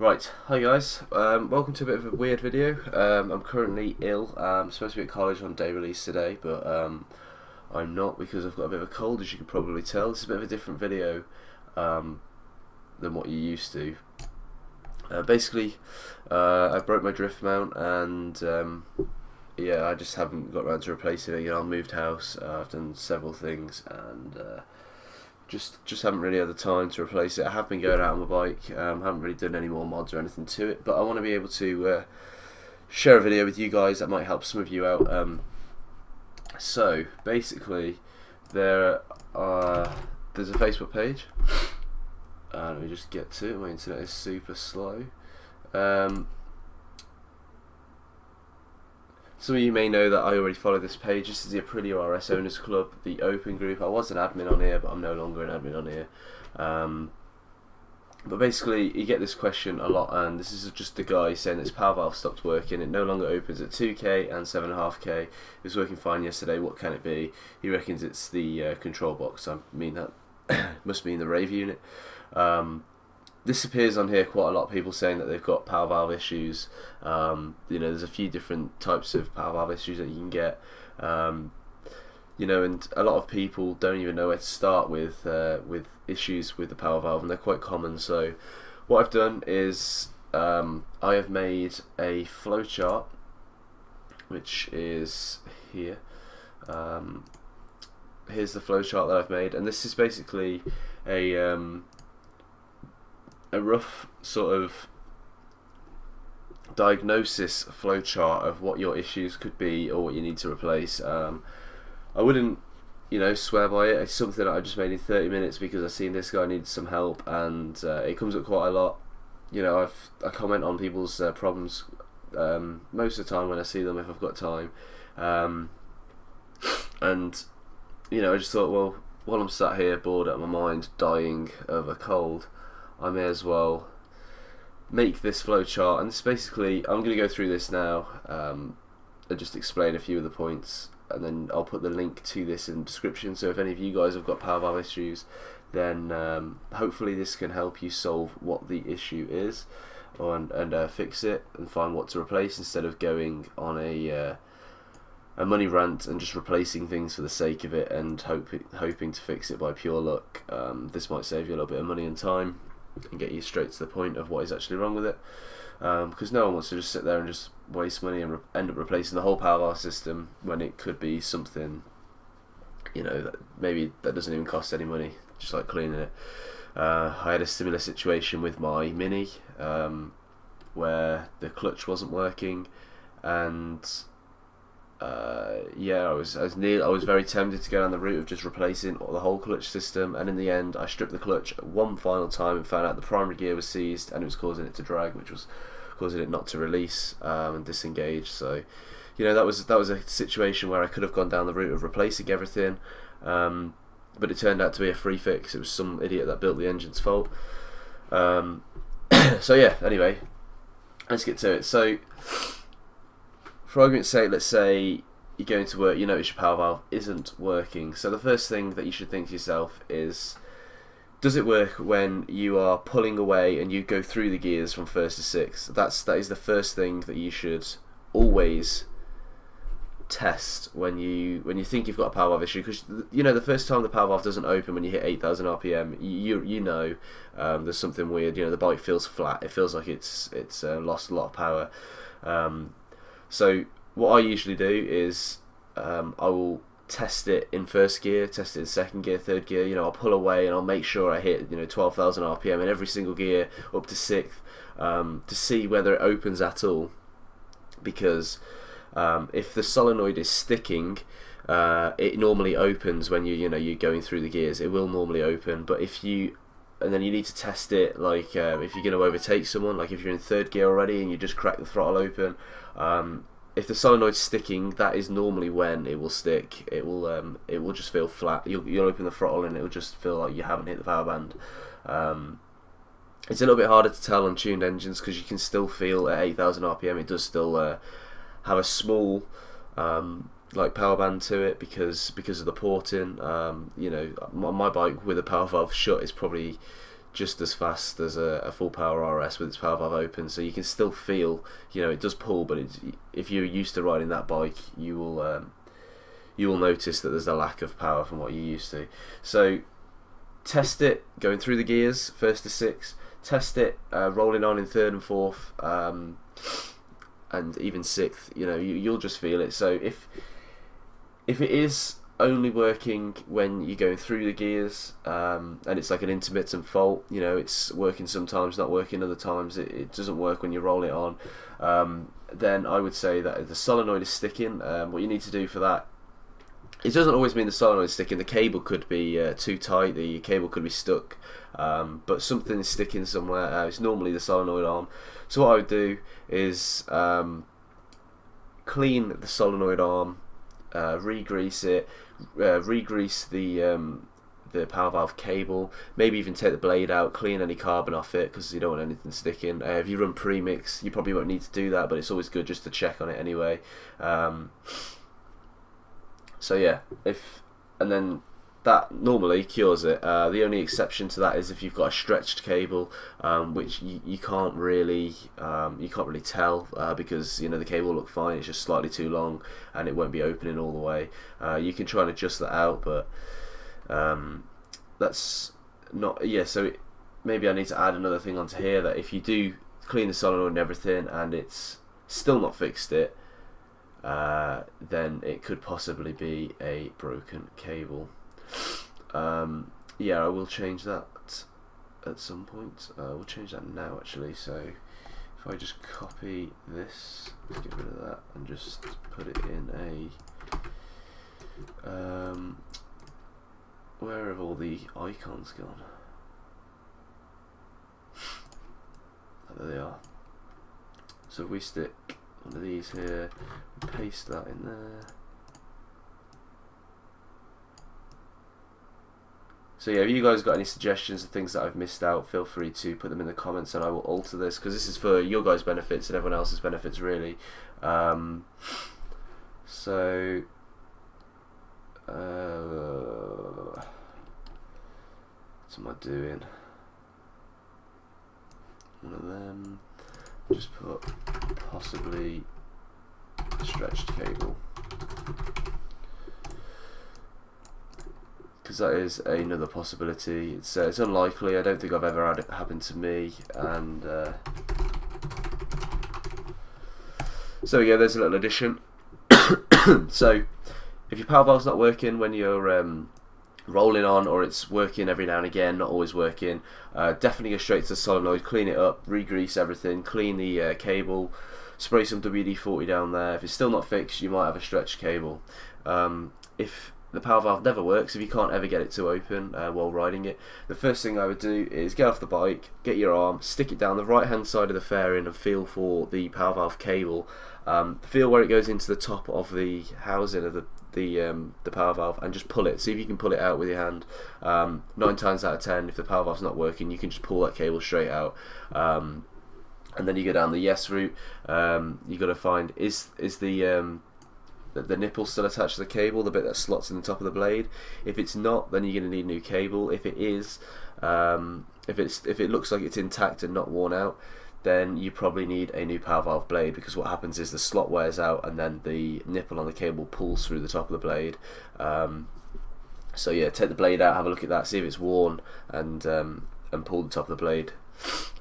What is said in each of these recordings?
Right, hi guys, welcome to a bit of a weird video. I'm currently ill. I'm supposed to be at college on day release today, but I'm not because I've got a bit of a cold, as you can probably tell. This is a bit of a different video than what you're used to. Basically, I broke my drift mount and yeah, I just haven't got around to replacing it. You know, I moved house, I've done several things and just haven't really had the time to replace it. I have been going out on my bike, haven't really done any more mods or anything to it, but I want to be able to share a video with you guys that might help some of you out. So basically, there's a Facebook page. Let me just get to it. My internet is super slow. Some of you may know that I already follow this page. This is the Aprilia RS Owners Club, the open group. I was an admin on here, but I'm no longer an admin on here. But basically, you get this question a lot, and this is just a guy saying that his power valve stopped working. It no longer opens at 2K and 7.5K. It was working fine yesterday. What can it be? He reckons it's the control box. I mean, that must mean the Rave unit. This appears on here quite a lot. People saying that they've got power valve issues. You know, there's a few different types of power valve issues that you can get. You know, and a lot of people don't even know where to start with issues with the power valve, and they're quite common. So, what I've done is I have made a flowchart, which is here. Here's the flowchart that I've made, and this is basically a rough sort of diagnosis flowchart of what your issues could be or what you need to replace. I wouldn't, you know, swear by it. It's something that I just made in 30 minutes because I've seen this guy needed some help, and it comes up quite a lot. You know, I comment on people's problems most of the time when I see them, if I've got time. And you know, I just thought, well, while I'm sat here bored out of my mind, dying of a cold, I may as well make this flowchart. And this basically, I'm going to go through this now and just explain a few of the points, and then I'll put the link to this in the description. So if any of you guys have got power valve issues, then hopefully this can help you solve what the issue is and fix it and find what to replace, instead of going on a money rant and just replacing things for the sake of it and hoping to fix it by pure luck. This might save you a little bit of money and time and get you straight to the point of what is actually wrong with it, because no one wants to just sit there and just waste money and end up replacing the whole power valve system when it could be something, you know, that maybe that doesn't even cost any money, just like cleaning it. I had a similar situation with my Mini, where the clutch wasn't working, and yeah, I was very tempted to go down the route of just replacing the whole clutch system, and in the end I stripped the clutch one final time and found out the primary gear was seized and it was causing it to drag, which was causing it not to release and disengage. So, you know, that was a situation where I could have gone down the route of replacing everything, but it turned out to be a free fix. It was some idiot that built the engine's fault. So yeah, anyway, let's get to it. So, for argument's sake, let's say you're going to work, you notice your power valve isn't working. So the first thing that you should think to yourself is, does it work when you are pulling away and you go through the gears from first to sixth? That is the first thing that you should always test when you think you've got a power valve issue, because you know the first time the power valve doesn't open when you hit 8,000 RPM, you know there's something weird. You know, the bike feels flat. It feels like it's lost a lot of power. So what I usually do is I will test it in first gear, test it in second gear, third gear. You know, I'll pull away and I'll make sure I hit 12,000 RPM in every single gear up to sixth, to see whether it opens at all. Because if the solenoid is sticking, it normally opens when you're going through the gears. It will normally open, but and then you need to test it, like if you're going to overtake someone, like if you're in third gear already and you just crack the throttle open, if the solenoid's sticking, that is normally when it will stick. It will just feel flat. You'll open the throttle and it will just feel like you haven't hit the power band. It's a little bit harder to tell on tuned engines because you can still feel at 8,000 RPM it does still have a small like power band to it because of the porting. You know, my bike with a power valve shut is probably just as fast as a full power RS with its power valve open, so you can still feel, you know, it does pull, but if you're used to riding that bike, you will notice that there's a lack of power from what you're used to. So test it going through the gears, first to six, test it rolling on in third and fourth, and even sixth. You know, you'll just feel it. So if it is only working when you're going through the gears, and it's like an intermittent fault, you know, it's working sometimes, not working other times, it doesn't work when you roll it on, then I would say that the solenoid is sticking. What you need to do for that, it doesn't always mean the solenoid is sticking, the cable could be too tight, the cable could be stuck, but something is sticking somewhere. It's normally the solenoid arm. So what I would do is clean the solenoid arm, re-grease it, re-grease the power valve cable, maybe even take the blade out, clean any carbon off it because you don't want anything sticking. If you run premix, you probably won't need to do that, but it's always good just to check on it anyway. So yeah, and then that normally cures it. The only exception to that is if you've got a stretched cable, which you can't really tell because, you know, the cable will look fine, it's just slightly too long and it won't be opening all the way. You can try and adjust that out, but that's not, yeah, so maybe I need to add another thing onto here, that if you do clean the solenoid and everything and it's still not fixed it, then it could possibly be a broken cable. Yeah, I will change that at some point. We'll change that now actually. So if I just copy this, let's get rid of that and just put it in a where have all the icons gone? Oh, there they are. So if we stick one of these here, paste that in there. So yeah, if you guys got any suggestions of things that I've missed out, feel free to put them in the comments and I will alter this, because this is for your guys' benefits and everyone else's benefits really. So what am I doing? One of them, just put possibly stretched cable, because that is another possibility. It's unlikely. I don't think I've ever had it happen to me. And so yeah, there's a little addition. So if your power valve's not working when you're rolling on, or it's working every now and again, not always working, definitely go straight to the solenoid, clean it up, re-grease everything, clean the cable, spray some WD-40 down there. If it's still not fixed, you might have a stretched cable. If the power valve never works, if you can't ever get it to open while riding it, the first thing I would do is get off the bike, get your arm, stick it down the right hand side of the fairing and feel for the power valve cable. Feel where it goes into the top of the housing of the power valve, and just pull it. See if you can pull it out with your hand. 9 times out of 10, if the power valve's not working, you can just pull that cable straight out. And then you go down the yes route. You got to find, is the nipple still attached to the cable, the bit that slots in the top of the blade. If it's not, then you're going to need a new cable. If it is, if it looks like it's intact and not worn out, then you probably need a new power valve blade, because what happens is the slot wears out and then the nipple on the cable pulls through the top of the blade. So yeah, take the blade out, have a look at that, see if it's worn, and pull the top of the blade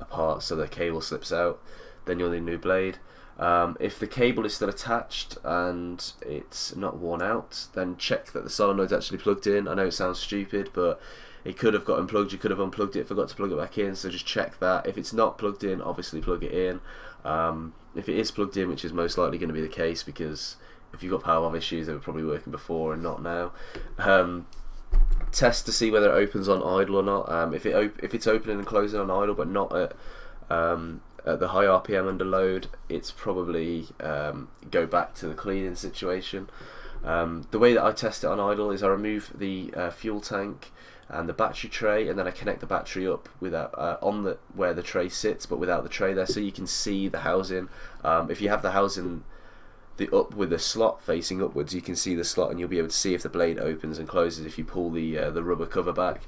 apart so the cable slips out. Then you'll need a new blade. If the cable is still attached and it's not worn out, then check that the solenoid's actually plugged in. I know it sounds stupid, but it could have got unplugged, you could have unplugged it, forgot to plug it back in, so just check that. If it's not plugged in, obviously plug it in. If it is plugged in, which is most likely going to be the case, because if you've got power valve issues, they were probably working before and not now. Test to see whether it opens on idle or not. If it's opening and closing on idle but not at the high RPM under load, it's probably go back to the cleaning situation. The way that I test it on idle is I remove the fuel tank and the battery tray, and then I connect the battery up without on where the tray sits, but without the tray there, so you can see the housing. If you have the housing up with the slot facing upwards, you can see the slot, and you'll be able to see if the blade opens and closes if you pull the rubber cover back.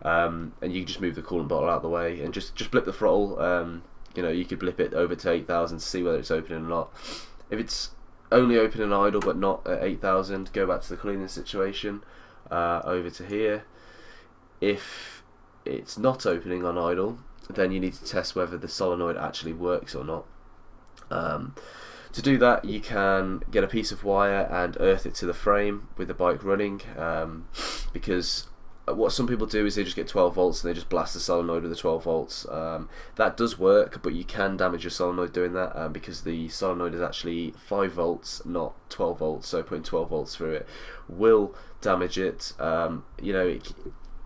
and you can just move the coolant bottle out of the way and just blip the throttle. You know, you could blip it over to 8,000 to see whether it's opening or not. If it's only opening idle but not at 8,000, go back to the cleaning situation, over to here. If it's not opening on idle, then you need to test whether the solenoid actually works or not. To do that, you can get a piece of wire and earth it to the frame with the bike running, because what some people do is they just get 12 volts and they just blast the solenoid with the 12 volts. That does work, but you can damage your solenoid doing that, because the solenoid is actually 5 volts, not 12 volts, so putting 12 volts through it will damage it. You know,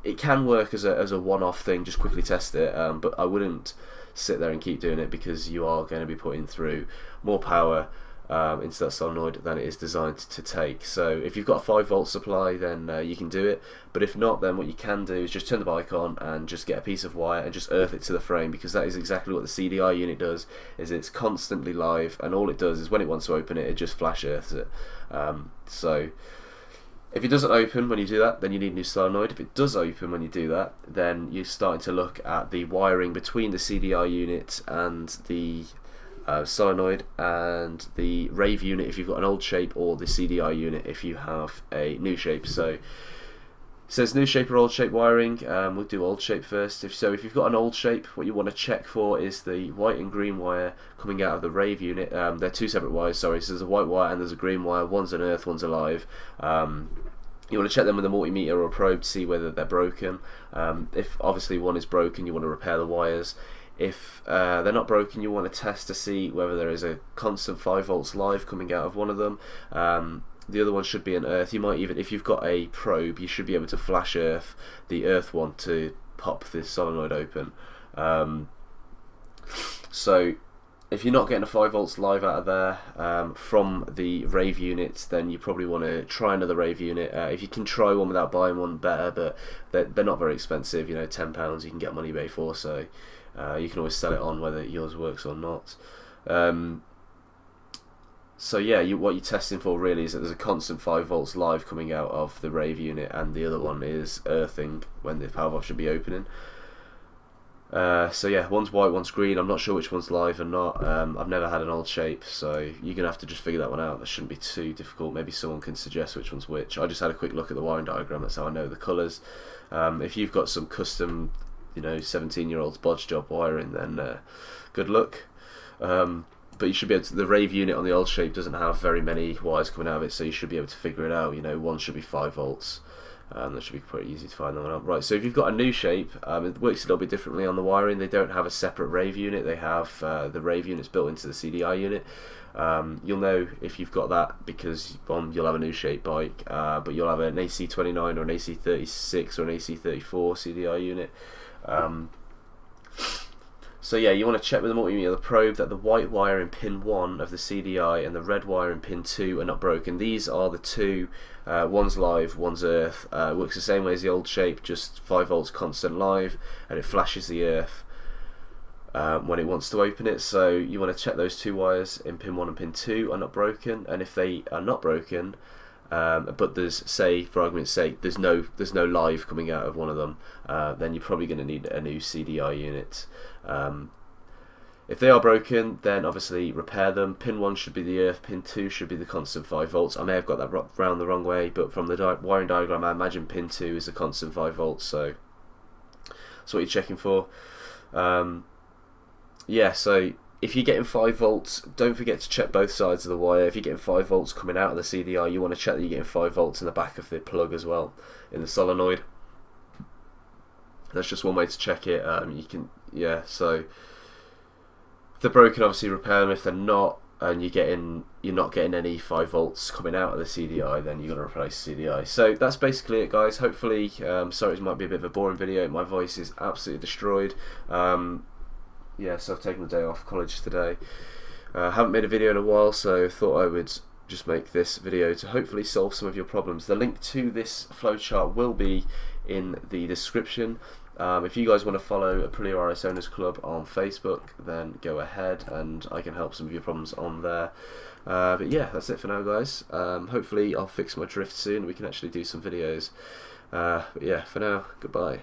it can work as a one-off thing, just quickly test it, but I wouldn't sit there and keep doing it, because you are going to be putting through more power into that solenoid than it is designed to take. So if you've got a 5 volt supply, then you can do it, but if not, then what you can do is just turn the bike on and just get a piece of wire and just earth it to the frame, because that is exactly what the CDI unit does. Is it's constantly live, and all it does is when it wants to open it, it just flash earths it. So if it doesn't open when you do that, then you need a new solenoid. If it does open when you do that, then you're starting to look at the wiring between the CDI unit and the solenoid, and the Rave unit if you've got an old shape, or the CDI unit if you have a new shape. So it says new shape or old shape wiring. We'll do old shape first. If you've got an old shape, what you want to check for is the white and green wire coming out of the Rave unit. They're two separate wires, sorry. So there's a white wire and there's a green wire. One's an earth, one's alive. You want to check them with a multimeter or a probe to see whether they're broken. If obviously one is broken, you want to repair the wires. If they're not broken, you want to test to see whether there is a constant 5 volts live coming out of one of them. The other one should be an earth. You might even, if you've got a probe, you should be able to flash earth the earth one to pop this solenoid open. So if you're not getting a 5 volts live out of there from the Rave unit, then you probably want to try another Rave unit. If you can try one without buying one, better, but they're not very expensive. You know, £10 you can get them on eBay for, so you can always sell it on whether yours works or not. So yeah, what you're testing for really is that there's a constant 5 volts live coming out of the Rave unit, and the other one is earthing when the power valve should be opening. So yeah, one's white, one's green. I'm not sure which one's live or not. I've never had an old shape, so you're going to have to just figure that one out. That shouldn't be too difficult. Maybe someone can suggest which one's which. I just had a quick look at the wiring diagram, that's how I know the colours. If you've got some custom, you know, 17-year-old's bodge job wiring, then good luck. But you should be able to, the Rave unit on the old shape doesn't have very many wires coming out of it, so you should be able to figure it out. You know, one should be 5 volts. That should be pretty easy to find that one out. Right, so if you've got a new shape, it works a little bit differently on the wiring. They don't have a separate Rave unit. They have the Rave units built into the CDI unit. You'll know if you've got that because you'll have a new shape bike, but you'll have an AC29 or an AC36 or an AC34 CDI unit. So yeah, you want to check with the multimeter, the probe, that the white wire in pin 1 of the CDI and the red wire in pin 2 are not broken. These are the two, one's live, one's earth. Works the same way as the old shape, just 5 volts constant live, and it flashes the earth when it wants to open it. So you want to check those two wires in pin 1 and pin 2 are not broken, and if they are not broken, but there's, say for argument's sake, there's no live coming out of one of them, then you're probably going to need a new CDI unit. If they are broken, then obviously repair them. Pin 1 should be the earth, pin 2 should be the constant 5 volts. I may have got that round the wrong way, but from the wiring diagram I imagine pin 2 is the constant 5 volts, so that's what you're checking for. Yeah, so if you're getting 5 volts, don't forget to check both sides of the wire. If you're getting 5 volts coming out of the CDI, you want to check that you're getting 5 volts in the back of the plug as well, in the solenoid. That's just one way to check it. You can, yeah, so if they're broken, obviously repair them. If they're not, and you're not getting any 5 volts coming out of the CDI, then you're going to replace the CDI. So that's basically it, guys. Hopefully, sorry, it might be a bit of a boring video. My voice is absolutely destroyed. Yeah, so I've taken the day off college today. Haven't made a video in a while, so thought I would just make this video to hopefully solve some of your problems. The link to this flowchart will be in the description. If you guys want to follow Aprilia RS Owners Club on Facebook, then go ahead and I can help some of your problems on there. But yeah, that's it for now, guys. Hopefully I'll fix my drift soon and we can actually do some videos. But yeah, for now, goodbye.